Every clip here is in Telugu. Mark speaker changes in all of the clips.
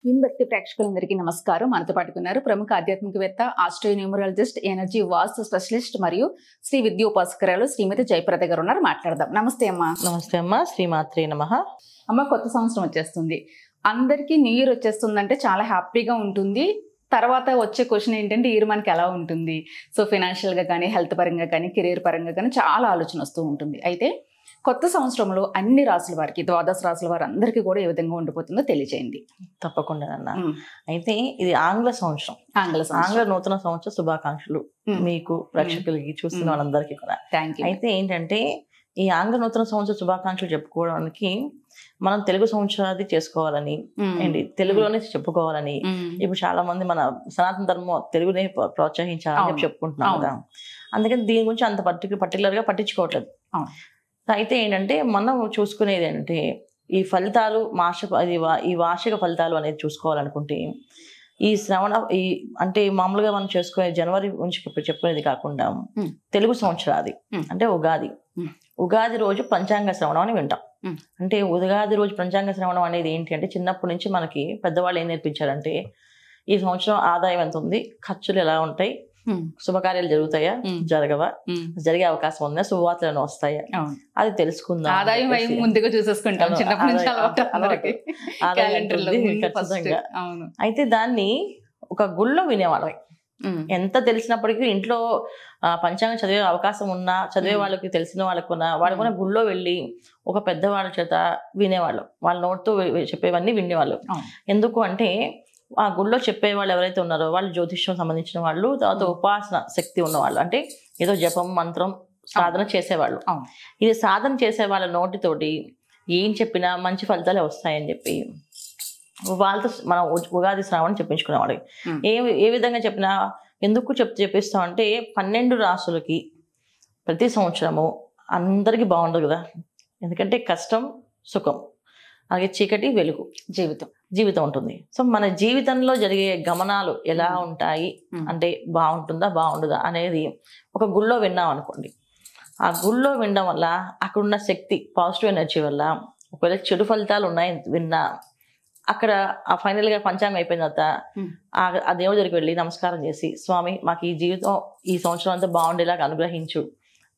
Speaker 1: విన్బక్తి ప్రేక్షకులందరికీ నమస్కారం. మనతో పాటుకున్నారు ప్రముఖ ఆధ్యాత్మికవేత్త, ఆస్ట్రోన్యూమరాలజిస్ట్, ఎనర్జీ వాస్తు స్పెషలిస్ట్ మరియు శ్రీ విద్యోపాసకురాలు శ్రీమతి జయప్రద గారు ఉన్నారు. మాట్లాడదాం. నమస్తే అమ్మా.
Speaker 2: నమస్తే అమ్మా. శ్రీమాత్రే నమః.
Speaker 1: అమ్మ, కొత్త సంవత్సరం వచ్చేస్తుంది. అందరికీ న్యూ ఇయర్ వచ్చేస్తుందంటే చాలా హ్యాపీగా ఉంటుంది. తర్వాత వచ్చే క్వశ్చన్ ఏంటంటే, ఈ ఇయర్ మనకి ఎలా ఉంటుంది? సో ఫైనాన్షియల్గా కానీ, హెల్త్ పరంగా కానీ, కెరీర్ పరంగా కానీ చాలా ఆలోచన వస్తూ ఉంటుంది. అయితే కొత్త సంవత్సరంలో అన్ని రాసుల వారికి, ద్వాదశ రాసుల వారు అందరికీ కూడా ఏ విధంగా ఉండిపోతుందో తెలియజేయండి.
Speaker 2: తప్పకుండా అన్న. అయితే ఇది ఆంగ్ల సంవత్సరం, ఆంగ్ల నూతన సంవత్సర శుభాకాంక్షలు మీకు, ప్రేక్షకులకి, చూస్తున్న వాళ్ళందరికీ కూడా. అయితే ఏంటంటే, ఈ ఆంగ్ల నూతన సంవత్సర శుభాకాంక్షలు చెప్పుకోవడానికి మనం తెలుగు సంవత్సరాది చేసుకోవాలని, ఏంటి తెలుగులోనే చెప్పుకోవాలని ఇప్పుడు చాలా మంది మన సనాతన ధర్మం తెలుగునే ప్రోత్సహించాలని చెప్పుకుంటున్నాం కదా. అందుకని దీని గురించి అంత పర్టికులర్ గా పట్టించుకోవట్లేదు. అయితే ఏంటంటే, మనం చూసుకునేది ఏంటంటే, ఈ ఫలితాలు ఈ వార్షిక ఫలితాలు అనేది చూసుకోవాలనుకుంటే, ఈ అంటే మామూలుగా మనం చేసుకునే జనవరి నుంచి చెప్పుకునేది కాకుండా తెలుగు సంవత్సరాది అంటే ఉగాది రోజు పంచాంగ శ్రవణం అని వింటాం. అంటే ఉగాది రోజు పంచాంగ శ్రవణం అనేది ఏంటి అంటే, చిన్నప్పటి నుంచి మనకి పెద్దవాళ్ళు ఏం నేర్పించారంటే, ఈ సంవత్సరం ఆదాయం ఎంత ఉంది, ఖర్చులు ఎలా ఉంటాయి, శుభకార్యాలు జరుగుతాయా, జరగవా, జరిగే అవకాశం ఉందా, శుభవార్తలు వస్తాయా, అది తెలుసుకుందాం.
Speaker 1: ఆదాయం ముందుగా చూసేసుకుంటాం.
Speaker 2: అయితే దాన్ని ఒక గుళ్ళో వినేవాళ్ళం. ఎంత తెలిసినప్పటికీ ఇంట్లో పంచాంగం చదివే అవకాశం ఉన్నా, చదివే వాళ్ళకి, తెలిసిన వాళ్ళు కూడా గుళ్ళో వెళ్ళి ఒక పెద్దవాళ్ళ చేత వినేవాళ్ళు. వాళ్ళ నోటితో చెప్పేవన్నీ వినేవాళ్ళు. ఎందుకు అంటే, ఆ గుళ్ళో చెప్పేవాళ్ళు ఎవరైతే ఉన్నారో వాళ్ళు జ్యోతిష్యం సంబంధించిన వాళ్ళు, తర్వాత ఉపాసన శక్తి ఉన్నవాళ్ళు, అంటే ఏదో జపం మంత్రం సాధన చేసేవాళ్ళు. ఇది సాధన చేసే వాళ్ళ నోటితోటి ఏం చెప్పినా మంచి ఫలితాలే వస్తాయని చెప్పి వాళ్ళతో మనం ఉగాది శ్రావణం చెప్పించుకునేవాళ్ళు. ఏ విధంగా చెప్పినా, ఎందుకు చెప్పిస్తాం అంటే, 12 రాసులకి ప్రతి సంవత్సరము అందరికీ బాగుండదు కదా. ఎందుకంటే కష్టం సుఖం, అలాగే చీకటి వెలుగు, జీవితం ఉంటుంది. సో మన జీవితంలో జరిగే గమనాలు ఎలా ఉంటాయి అంటే, బాగుంటుందా బాగుండదా అనేది ఒక గుళ్ళో విన్నాం అనుకోండి. ఆ గుళ్ళో వినడం వల్ల అక్కడున్న శక్తి, పాజిటివ్ ఎనర్జీ వల్ల ఒకవేళ చెడు ఫలితాలు ఉన్నాయి విన్నా, అక్కడ ఆ ఫైనల్ గా పంచాంగం అయిపోయిన తర్వాత ఆ దేవుడి దగ్గరికి వెళ్ళి నమస్కారం చేసి, స్వామి మాకు ఈ జీవితం ఈ సంవత్సరం అంతా బాగుండేలాగా అనుగ్రహించు,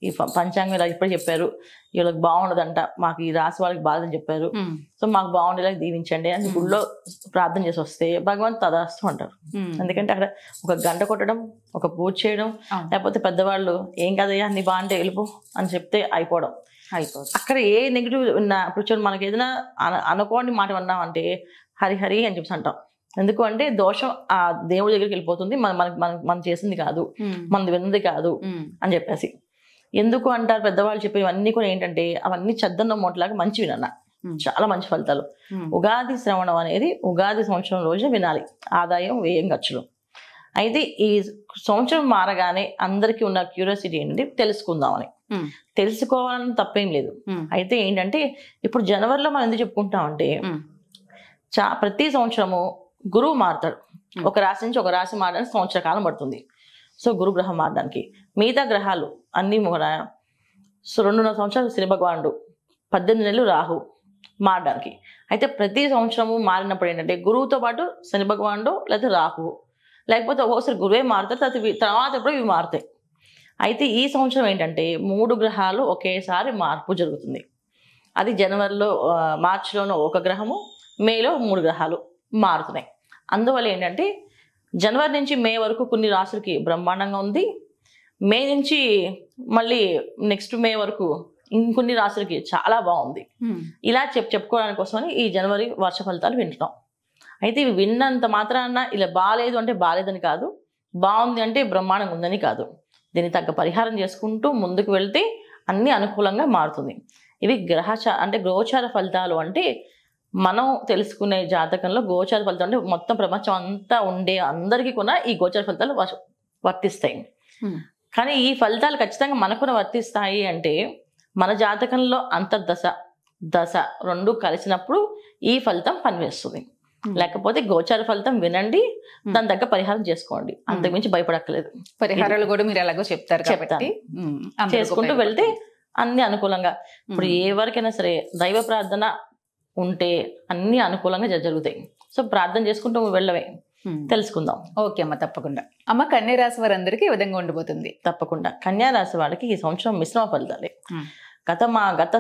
Speaker 2: ఈ పంచాంగం ఇలా ఇప్పుడు చెప్పారు, వీళ్ళకి బాగుండదంట, మాకు ఈ రాశి వాళ్ళకి బాధని చెప్పారు, సో మాకు బాగుండేలాగా దీవించండి అని గుళ్ళో ప్రార్థన చేసి వస్తే భగవంతు తదాస్తు అంటారు. ఎందుకంటే అక్కడ ఒక గంట కొట్టడం, ఒక పూజ చేయడం, లేకపోతే పెద్దవాళ్ళు ఏం కదయ్యా నీ బాగుంటే వెళ్ళిపో అని చెప్తే అయిపోవడం. అక్కడ ఏ నెగిటివ్ ఉన్నా, ఇప్పుడు మనకి ఏదైనా అనుకోని మాట అన్నామంటే హరి అని చెప్పి అంటాం. ఎందుకు అంటే దోషం ఆ దేవుడి దగ్గరికి వెళ్ళిపోతుంది, మనం చేసింది కాదు, మనది విన్నది కాదు అని చెప్పేసి. ఎందుకు అంటారు పెద్దవాళ్ళు చెప్పేవన్నీ కూడా ఏంటంటే, అవన్నీ చద్దన్న మూటలాగా మంచివి నాన్న, చాలా మంచి ఫలితాలు. ఉగాది శ్రవణం అనేది ఉగాది సంవత్సరం రోజు వినాలి, ఆదాయం వ్యయం ఖర్చులు. అయితే ఈ సంవత్సరం మారగానే అందరికీ ఉన్న క్యూరియాసిటీ ఏంటంటే తెలుసుకుందామని. తెలుసుకోవాలని తప్పేం లేదు. అయితే ఏంటంటే, ఇప్పుడు జనవరిలో మనం ఎందుకు చెప్పుకుంటామంటే, ప్రతి సంవత్సరము గురువు మారుతాడు. ఒక రాశి నుంచి ఒక రాశి మారడానికి సంవత్సర కాలం పడుతుంది. సో గురు గ్రహం మారడానికి, మిగతా గ్రహాలు అన్నీ కూడా 2.5 సంవత్సరాలు శని భగవానుడు, 18 నెలలు రాహు మారడానికి. అయితే ప్రతి సంవత్సరము మారినప్పుడు ఏంటంటే, గురువుతో పాటు శని భగవానుడు లేదా రాహు, లేకపోతే ఒక్కొక్కసారి గురువే మారుతారు, తర్వాత ఎప్పుడు ఇవి మారుతాయి. అయితే ఈ సంవత్సరం ఏంటంటే 3 గ్రహాలు ఒకేసారి మార్పు జరుగుతుంది. అది జనవరిలో, మార్చిలోనూ ఒక గ్రహము, మేలో 3 గ్రహాలు మారుతున్నాయి. అందువల్ల ఏంటంటే, జనవరి నుంచి మే వరకు కొన్ని రాసులకి బ్రహ్మాండంగా ఉంది, మే నుంచి మళ్ళీ నెక్స్ట్ మే వరకు ఇంకొన్ని రాసులకి చాలా బాగుంది. ఇలా చెప్పుకోవడానికి కోసమని ఈ జనవరి వర్ష ఫలితాలు వింటున్నాం. అయితే ఇవి విన్నంత మాత్రాన ఇలా బాగాలేదు అంటే బాగాలేదని కాదు, బాగుంది అంటే బ్రహ్మాండంగా ఉందని కాదు. దీన్ని తగ్గ పరిహారం చేసుకుంటూ ముందుకు వెళ్తే అన్ని అనుకూలంగా మారుతుంది. ఇవి అంటే గోచార ఫలితాలు అంటే, మనం తెలుసుకునే జాతకంలో గోచార ఫలితాలు అంటే మొత్తం ప్రపంచం అంతా ఉండే అందరికీ కూడా ఈ గోచార ఫలితాలు వర్తిస్తాయి. కానీ ఈ ఫలితాలు ఖచ్చితంగా మనకు కూడా వర్తిస్తాయి అంటే, మన జాతకంలో అంతర్దశ దశ రెండు కలిసినప్పుడు ఈ ఫలితం పనివేస్తుంది. లేకపోతే గోచార ఫలితం వినండి, దాని దగ్గర పరిహారం చేసుకోండి, అంతకుమించి భయపడక్కలేదు.
Speaker 1: పరిహారాలు కూడా మీరు ఎలాగో చెప్తారు,
Speaker 2: చేసుకుంటూ వెళ్తే అన్ని అనుకూలంగా. ఇప్పుడు ఎవరికైనా సరే దైవ ప్రార్థన ఉంటే అన్ని అనుకూలంగా జరుగుతాయి. సో ప్రార్థన చేసుకుంటూ వెళ్ళవే, తెలుసుకుందాం.
Speaker 1: ఓకే అమ్మ, తప్పకుండా. అమ్మ, కన్యా రాశి వారందరికీ ఈ విధంగా ఉండబోతుంది.
Speaker 2: తప్పకుండా కన్యా రాశి వాళ్ళకి ఈ సంవత్సరం మిశ్రమ ఫలితాలే. గత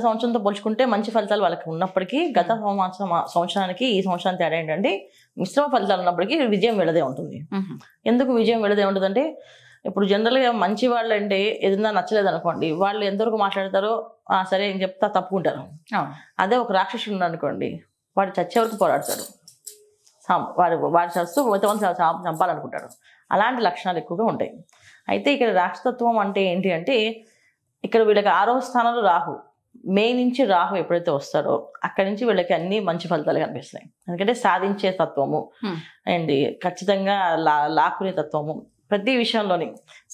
Speaker 2: సంవత్సరంతో పోల్చుకుంటే మంచి ఫలితాలు వాళ్ళకి ఉన్నప్పటికీ గత సంవత్సరానికి ఈ సంవత్సరానికి తేడా ఏంటంటే మిశ్రమ ఫలితాలు ఉన్నప్పటికీ విజయం వెళ్ళదే ఉంటుంది. ఎందుకు విజయం వెళ్ళదే ఉంటుంది అంటే, ఇప్పుడు జనరల్గా మంచి వాళ్ళు అంటే ఏదైనా నచ్చలేదు అనుకోండి, వాళ్ళు ఎంతవరకు మాట్లాడతారో సరే ఏం చెప్తా తప్పుకుంటారు. అదే ఒక రాక్షసుడు ఉన్నాడు అనుకోండి, వాడు చచ్చే వరకు పోరాడతాడు. వాడు చస్తూ చంపాలనుకుంటాడు. అలాంటి లక్షణాలు ఎక్కువగా ఉంటాయి. అయితే ఇక్కడ రాక్షసత్వం అంటే ఏంటి అంటే, ఇక్కడ వీళ్ళకి 6వ స్థానంలో రాహు, మే నుంచి రాహు ఎప్పుడైతే వస్తాడో అక్కడి నుంచి వీళ్ళకి అన్ని మంచి ఫలితాలు కనిపిస్తాయి. ఎందుకంటే సాధించే తత్వము అండ్ ఖచ్చితంగా లాక్కునే తత్వము, ప్రతి విషయంలోని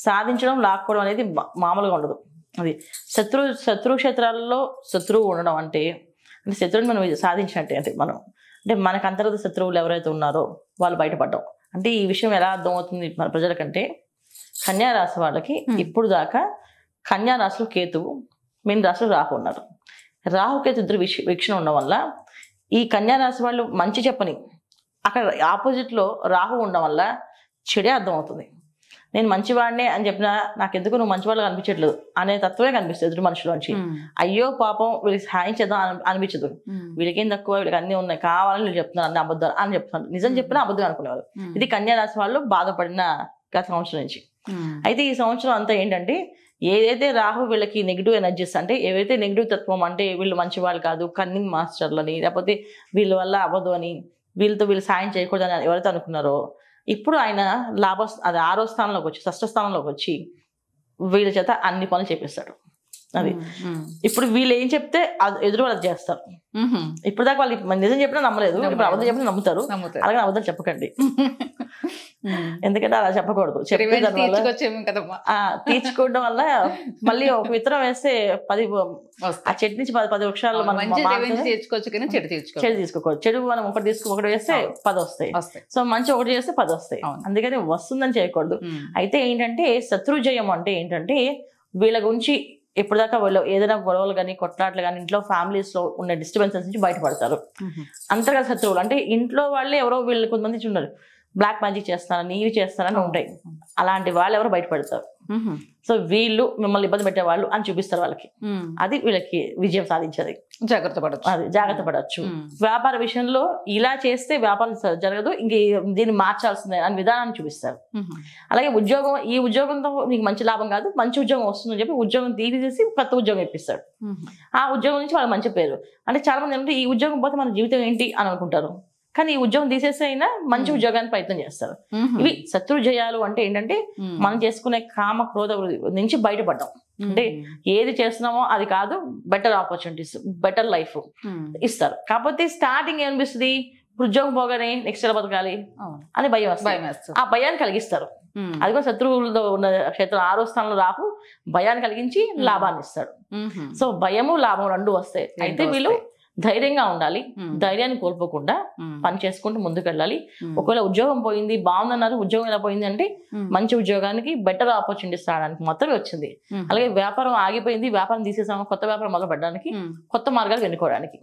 Speaker 2: సాధించడం లాక్కోవడం అనేది మామూలుగా ఉండదు. అది శత్రు క్షేత్రాలలో శత్రువు ఉండడం అంటే శత్రువుని మనం సాధించినట్టే. అంటే మనకు అంతర్గత శత్రువులు ఎవరైతే ఉన్నారో వాళ్ళు బయటపడ్డాం. అంటే ఈ విషయం ఎలా అర్థమవుతుంది మన ప్రజలకంటే, కన్యా రాశి వాళ్ళకి ఇప్పుడు దాకా కన్యా రాశిలో కేతువు, మీన రాశిలో రాహు ఉన్నారు. రాహుకేతు ఇద్దరు వీక్షణ ఉండడం వల్ల ఈ కన్యా రాశి వాళ్ళు మంచి చెప్పని, అక్కడ ఆపోజిట్లో రాహు ఉండడం వల్ల చెడే అర్థమవుతుంది. నేను మంచివాడినే అని చెప్పినా నాకెందుకు నువ్వు మంచివాళ్ళు అనిపించట్లేదు అనే తత్వమే కనిపిస్తుంది ఎదురు మనుషులోంచి. అయ్యో పాపం వీళ్ళకి సహాయం చేద్దాం అనిపించదు. వీళ్ళకేం తక్కువ, వీళ్ళకి అన్ని ఉన్నాయి, కావాలని వీళ్ళు చెప్తున్నారు, అన్ని అబద్ధాలు అని చెప్తున్నారు. నిజం చెప్పినా అబద్ధం అనుకునేవారు. ఇది కన్యా రాశి వాళ్ళు బాధపడిన గత సంవత్సరం నుంచి. అయితే ఈ సంవత్సరం అంతా ఏంటంటే, ఏదైతే రాహు వీళ్ళకి నెగిటివ్ ఎనర్జీస్ అంటే ఏవైతే నెగిటివ్ తత్వం అంటే వీళ్ళు మంచి వాళ్ళు కాదు, కన్నింగ్ మాస్టర్లని, లేకపోతే వీళ్ళ వల్ల అవ్వదు అని, వీళ్ళు సాయం చేయకూడదని ఎవరైతే అనుకున్నారో, ఇప్పుడు ఆయన అది 6వ స్థానంలోకి వచ్చి 6వ స్థానంలోకి వచ్చి వీళ్ళ చేత అన్ని పనులు చేపిస్తాడు. అది ఇప్పుడు వీళ్ళు ఏం చెప్తే ఎదురు వాళ్ళు చేస్తారు. ఇప్పుడు దాకా వాళ్ళు నిజం చెప్పినా నమ్మలేదు, ఇప్పుడు అబద్ధం చెప్పినా నమ్ముతారు. అలాగే అబద్ధాలు చెప్పకండి, ఎందుకంటే అలా చెప్పకూడదు. తీర్చుకోవడం వల్ల మళ్ళీ ఒక విత్తనం వేస్తే 10 ఆ చెట్టు నుంచి 10 వృక్షాలు చెడు తీసుకోకూడదు. చెడు మనం ఒకటి వేస్తే 10 వస్తాయి. సో మంచి ఒకటి చేస్తే 10 వస్తాయి. అందుకని వస్తుందని చేయకూడదు. అయితే ఏంటంటే శత్రు జయం అంటే ఏంటంటే, వీళ్ళ గురించి ఇప్పుడు దాకా వాళ్ళు ఏదైనా గొడవలు కానీ కొట్లాట్లు కానీ ఇంట్లో ఫ్యామిలీస్ లో ఉన్న డిస్టర్బెన్సెస్ నుంచి బయటపడతారు. అంతర్గత శత్రువులు అంటే ఇంట్లో వాళ్ళే ఎవరో వీళ్ళు కొంతమంది ఉన్నారు, బ్లాక్ మ్యాజిక్ చేస్తారని ఇవి చేస్తారని ఉంటాయి. అలాంటి వాళ్ళు ఎవరు బయటపడతారు. సో వీళ్ళు మిమ్మల్ని ఇబ్బంది పెట్టేవాళ్ళు అని చూపిస్తారు వాళ్ళకి. అది వీళ్ళకి విజయం సాధించేది. జాగ్రత్త పడవచ్చు. వ్యాపార విషయంలో ఇలా చేస్తే వ్యాపారం జరగదు, ఇంక దీన్ని మార్చాల్సిందే అని విధానాన్ని చూపిస్తారు. అలాగే ఈ ఉద్యోగంతో నీకు మంచి లాభం కాదు, మంచి ఉద్యోగం వస్తుందని చెప్పి ఉద్యోగం తీసేసి కొత్త ఉద్యోగం ఇప్పిస్తాడు. ఆ ఉద్యోగం నుంచి వాళ్ళకి మంచి పేరు. అంటే చాలా మంది ఏంటంటే, ఈ ఉద్యోగం పోతే మన జీవితం ఏంటి అని అనుకుంటారు. కానీ ఈ ఉద్యోగం తీసేస్తే అయినా మంచి ఉద్యోగానికి ప్రయత్నం చేస్తారు. ఇవి శత్రు జయాలు అంటే ఏంటంటే, మనం చేసుకునే కామ క్రోధ నుంచి బయటపడ్డాం. అంటే ఏది చేస్తున్నామో అది కాదు, బెటర్ ఆపర్చునిటీస్, బెటర్ లైఫ్ ఇస్తారు. కాకపోతే స్టార్టింగ్ ఏమనిపిస్తుంది, ఉద్యోగం పోగానే నెక్స్ట్ ఎలా బతకాలి అని భయం వస్తుంది. ఆ భయాన్ని కలిగిస్తారు. అది కూడా శత్రువులతో ఉన్న క్షేత్రం 6వ స్థానంలో రాహు భయాన్ని కలిగించి లాభాన్ని ఇస్తాడు. సో భయము లాభం 2 వస్తాయి. అయితే వీళ్ళు ధైర్యంగా ఉండాలి, ధైర్యాన్ని కోల్పోకుండా పని చేసుకుంటూ ముందుకు వెళ్ళాలి. ఒకవేళ ఉద్యోగం పోయింది బాగుందన్నారు, ఉద్యోగం ఎలా పోయింది అంటే మంచి ఉద్యోగానికి బెటర్ ఆపర్చునిటీస్ రావడానికి మాత్రమే వచ్చింది. అలాగే వ్యాపారం ఆగిపోయింది, వ్యాపారం తీసేసాము, కొత్త వ్యాపారం మొదలు పెట్టడానికి, కొత్త మార్గాలు ఎన్నుకోవడానికి,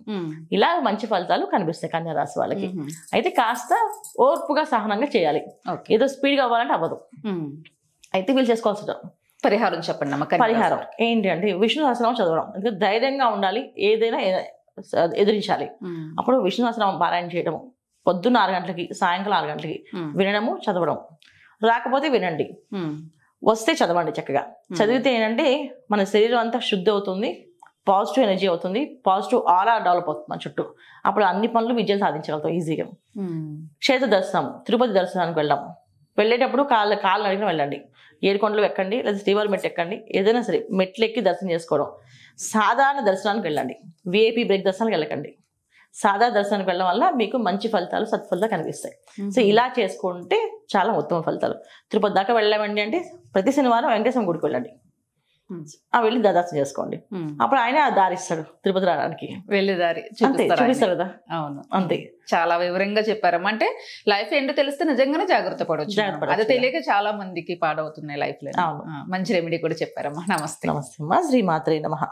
Speaker 2: ఇలా మంచి ఫలితాలు కనిపిస్తాయి కన్యా రాశి వాళ్ళకి. అయితే కాస్త ఓర్పుగా సహనంగా చేయాలి. ఏదో స్పీడ్గా అవ్వాలంటే అవ్వదు. అయితే వీళ్ళు చేసుకోవాల్సిన
Speaker 1: పరిహారం చెప్పండి.
Speaker 2: పరిహారం ఏంటి అంటే, విష్ణు సహస్రనామం చదవడం. ఎందుకంటే ధైర్యంగా ఉండాలి, ఏదైనా ఎదిరించాలి. అప్పుడు విష్ణు సహస్రనామం పారాయణ చేయడం, పొద్దున్న 6 గంటలకి సాయంకాలం 6 గంటలకి వినడము, చదవడం. రాకపోతే వినండి, వస్తే చదవండి. చక్కగా చదివితే ఏంటంటే మన శరీరం అంతా శుద్ధి అవుతుంది, పాజిటివ్ ఎనర్జీ అవుతుంది, పాజిటివ్ ఆరా డెవలప్ అవుతుంది మన చుట్టూ. అప్పుడు అన్ని పనులు విజయం సాధించగలుగుతాం ఈజీగా. క్షేత్ర దర్శనం, తిరుపతి దర్శనానికి వెళ్దాం. వెళ్ళేటప్పుడు కాళ్ళు అడిగిన వెళ్ళండి, 7 కొండలు ఎక్కండి, లేదా శ్రీవారి మెట్టు ఎక్కండి, ఏదైనా సరే మెట్లు ఎక్కి దర్శనం చేసుకోవడం. సాధారణ దర్శనానికి వెళ్ళండి, విఐపి బ్రేక్ దర్శనానికి వెళ్ళకండి. సాధారణ దర్శనానికి వెళ్ళడం వల్ల మీకు మంచి ఫలితాలు, సత్ఫలితాలు కనిపిస్తాయి. సో ఇలా చేసుకుంటే చాలా ఉత్తమ ఫలితాలు. తిరుపతి దాకా వెళ్ళామండి అంటే ప్రతి శనివారం వెంకటేశ్వర గుడికి వెళ్ళండి, వెళ్ళి దర్శనం చేసుకోండి. అప్పుడు ఆయన దారిస్తాడు తిరుపతి రావడానికి,
Speaker 1: వెళ్ళే దారి
Speaker 2: చూపిస్తారు కదా.
Speaker 1: అవును,
Speaker 2: అంతే.
Speaker 1: చాలా వివరంగా చెప్పారమ్మా. అంటే లైఫ్ ఏంటో తెలిస్తే నిజంగానే జాగ్రత్త పడవచ్చు. అది తెలియక చాలా మందికి పాడవుతున్నాయి లైఫ్ లో. మంచి రెమెడీ కూడా చెప్పారమ్మా. నమస్తే.
Speaker 2: నమస్తే అమ్మా. శ్రీమాత్రే నమః.